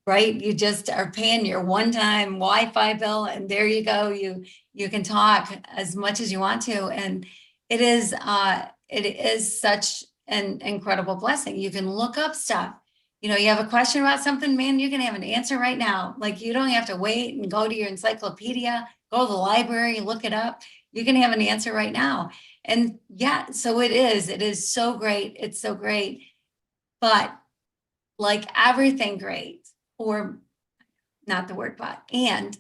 right? You just are paying your one-time Wi-Fi bill, and there you go. You can talk as much as you want to, and it is such an incredible blessing. You can look up stuff. You have a question about something, man, you can have an answer right now. Like you don't have to wait and go to your encyclopedia, go to the library, look it up. You can have an answer right now. And yeah, so it is so great. It's so great. But like everything great, or not the word but, and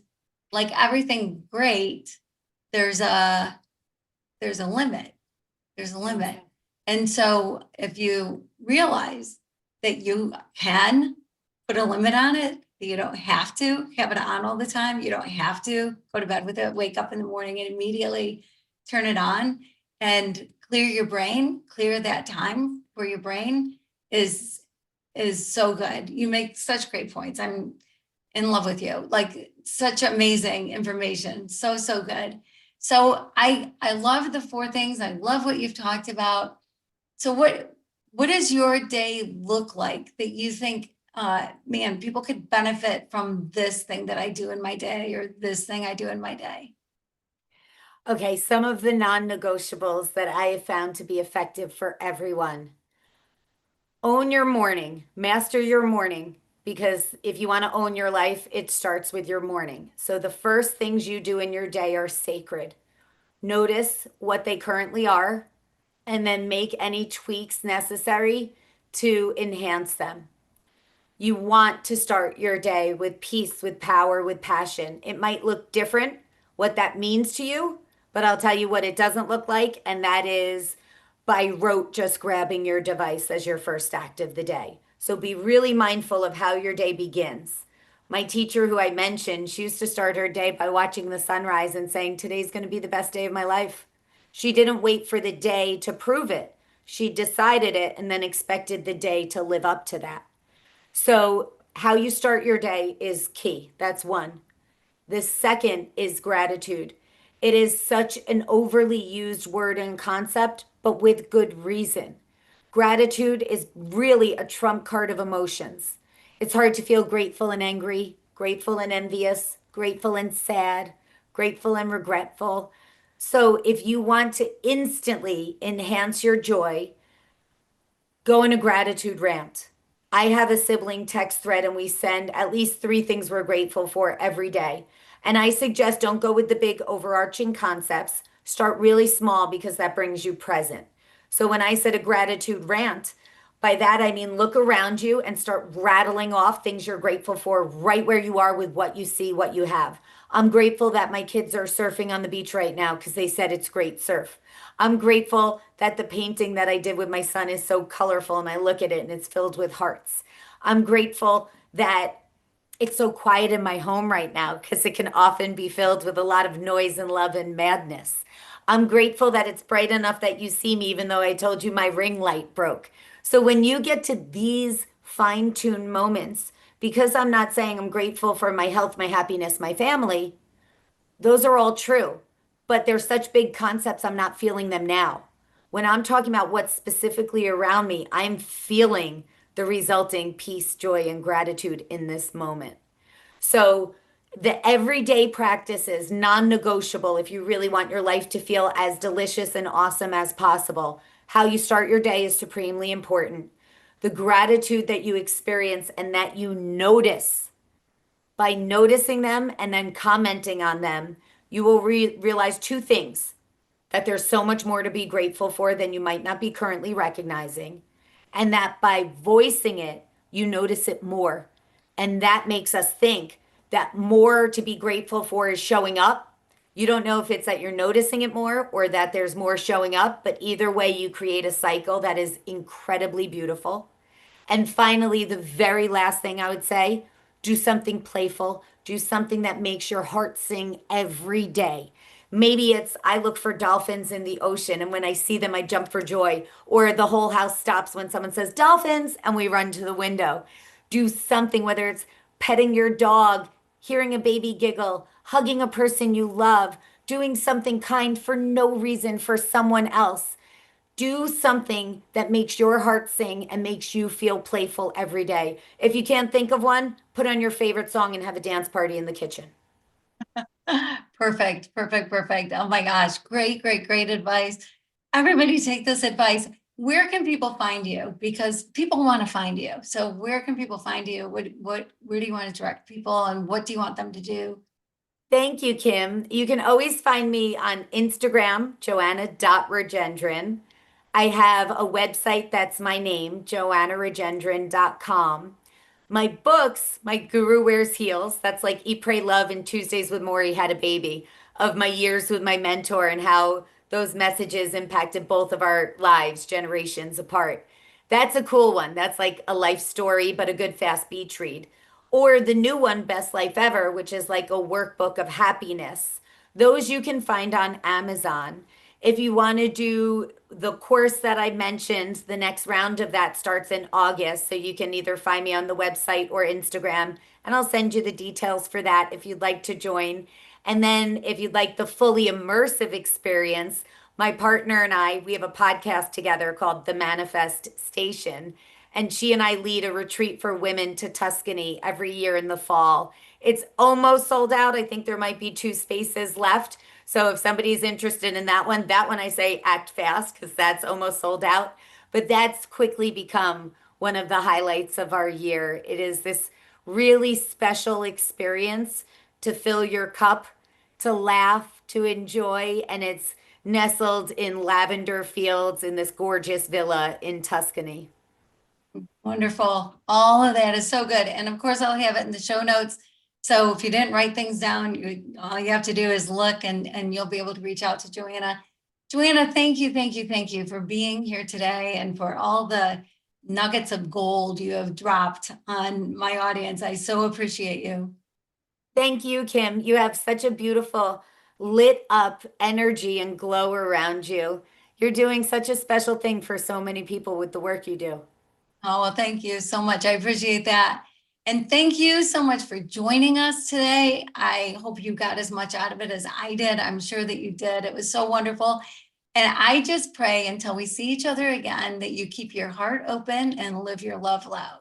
like everything great, there's a there's a limit. There's a limit. And so if you realize that you can put a limit on it, that you don't have to have it on all the time, you don't have to go to bed with it, wake up in the morning and immediately turn it on and clear your brain, clear that time for your brain is so good. You make such great points. I'm in love with you. Like such amazing information. So, so good. So I love the four things. I love what you've talked about. So what does your day look like that you think, man, people could benefit from this thing that I do in my day or this thing I do in my day? Okay, some of the non-negotiables that I have found to be effective for everyone. Own your morning, master your morning, because if you want to own your life, it starts with your morning. So the first things you do in your day are sacred. Notice what they currently are, and then make any tweaks necessary to enhance them. You want to start your day with peace, with power, with passion. It might look different what that means to you, but I'll tell you what it doesn't look like, and that is by rote just grabbing your device as your first act of the day. So be really mindful of how your day begins. My teacher, who I mentioned, she used to start her day by watching the sunrise and saying, "Today's going to be the best day of my life." She didn't wait for the day to prove it. She decided it and then expected the day to live up to that. So, how you start your day is key. That's one. The second is gratitude. It is such an overly used word and concept, but with good reason. Gratitude is really a trump card of emotions. It's hard to feel grateful and angry, grateful and envious, grateful and sad, grateful and regretful. So, if you want to instantly enhance your joy, go in a gratitude rant. I have a sibling text thread and we send at least three things we're grateful for every day. And I suggest don't go with the big overarching concepts. Start really small because that brings you present. So when I said a gratitude rant, by that I mean look around you and start rattling off things you're grateful for right where you are with what you see, what you have. I'm grateful that my kids are surfing on the beach right now because they said it's great surf. I'm grateful that the painting that I did with my son is so colorful and I look at it and it's filled with hearts. I'm grateful that it's so quiet in my home right now because it can often be filled with a lot of noise and love and madness. I'm grateful that it's bright enough that you see me, even though I told you my ring light broke. So when you get to these fine-tuned moments, because I'm not saying I'm grateful for my health, my happiness, my family, those are all true, but they're such big concepts, I'm not feeling them now. When I'm talking about what's specifically around me, I'm feeling the resulting peace, joy, and gratitude in this moment. So, the everyday practices, non negotiable, if you really want your life to feel as delicious and awesome as possible. How you start your day is supremely important. The gratitude that you experience and that you notice, by noticing them and then commenting on them, you will realize two things: that there's so much more to be grateful for than you might not be currently recognizing, and that by voicing it, you notice it more. And that makes us think that more to be grateful for is showing up. You don't know if it's that you're noticing it more or that there's more showing up, but either way, you create a cycle that is incredibly beautiful. And finally, the very last thing I would say, do something playful, do something that makes your heart sing every day. Maybe it's I look for dolphins in the ocean, and when I see them, I jump for joy. Or the whole house stops when someone says dolphins, and we run to the window. do something, whether it's petting your dog, hearing a baby giggle, hugging a person you love, doing something kind for no reason for someone else. Do something that makes your heart sing and makes you feel playful every day. If you can't think of one, put on your favorite song and have a dance party in the kitchen. Perfect, perfect, perfect. Oh my gosh, great, great, great advice. Everybody take this advice. Where can people find you? Because people want to find you. So where can people find you? Where do you want to direct people and what do you want them to do? Thank you, Kim. You can always find me on Instagram, Joanna.Rajendran. I have a website that's my name, joannarajendran.com. My books, my Guru Wears Heels, that's like Eat, Pray, Love and Tuesdays with Morrie Had a Baby, of my years with my mentor and how those messages impacted both of our lives generations apart. That's a cool one. That's like a life story, but a good fast beach read. Or the new one, Best Life Ever, which is like a workbook of happiness. Those you can find on Amazon. If you want to do the course that I mentioned, the next round of that starts in August. So you can either find me on the website or Instagram, and I'll send you the details for that if you'd like to join. And then if you'd like the fully immersive experience, my partner and I, we have a podcast together called The Manifest Station. And she and I lead a retreat for women to Tuscany every year in the fall. It's almost sold out. I think there might be 2 spaces left. So if somebody's interested in that one I say act fast because that's almost sold out. But that's quickly become one of the highlights of our year. It is this really special experience to fill your cup, to laugh, to enjoy, and it's nestled in lavender fields in this gorgeous villa in Tuscany. Wonderful. All of that is so good. And of course, I'll have it in the show notes. So if you didn't write things down, all you have to do is look and you'll be able to reach out to Joanna. Joanna, thank you, thank you, thank you for being here today and for all the nuggets of gold you have dropped on my audience. I so appreciate you. Thank you, Kim. You have such a beautiful lit up energy and glow around you. You're doing such a special thing for so many people with the work you do. Oh, well, thank you so much. I appreciate that. And thank you so much for joining us today. I hope you got as much out of it as I did. I'm sure that you did. It was so wonderful. And I just pray until we see each other again that you keep your heart open and live your love loud.